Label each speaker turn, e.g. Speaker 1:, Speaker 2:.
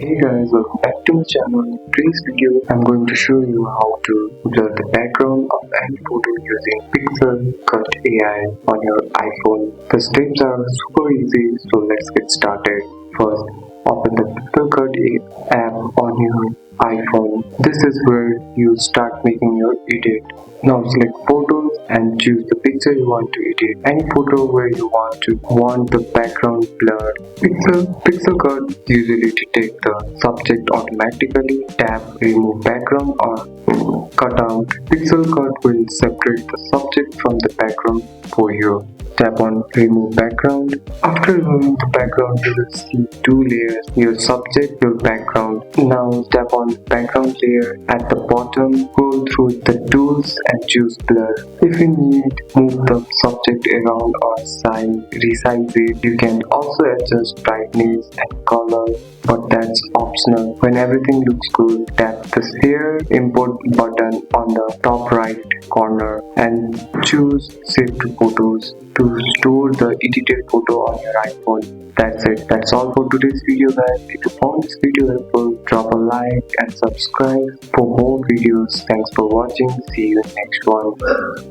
Speaker 1: Hey guys, welcome back to my channel. In today's video, I'm going to show you how to blur the background of any photo using Pixelcut AI on your iPhone. The steps are super easy, so let's get started. First, open the Pixelcut app on your iPhone. This is where you start making your edit. Now select photos and choose the picture you want to edit. Any photo where you want the background blurred. Pixelcut usually detect the subject automatically. Tap remove background or cut out. Pixelcut will separate the subject from the background for you. Tap on remove background. After removing the background, you will see two layers, your subject, your background. Now tap on background layer at the bottom, go through the tools and choose blur. If you need, move the subject around or resize it. You can also adjust brightness and color, but that's optional. When everything looks good, tap the Share Import button on the top right corner and choose Save to Photos to store the edited photo on your iPhone. That's it. That's all for today's video, guys. If you found this video helpful, drop a like and subscribe for more videos. Thanks for watching. See you in the next one.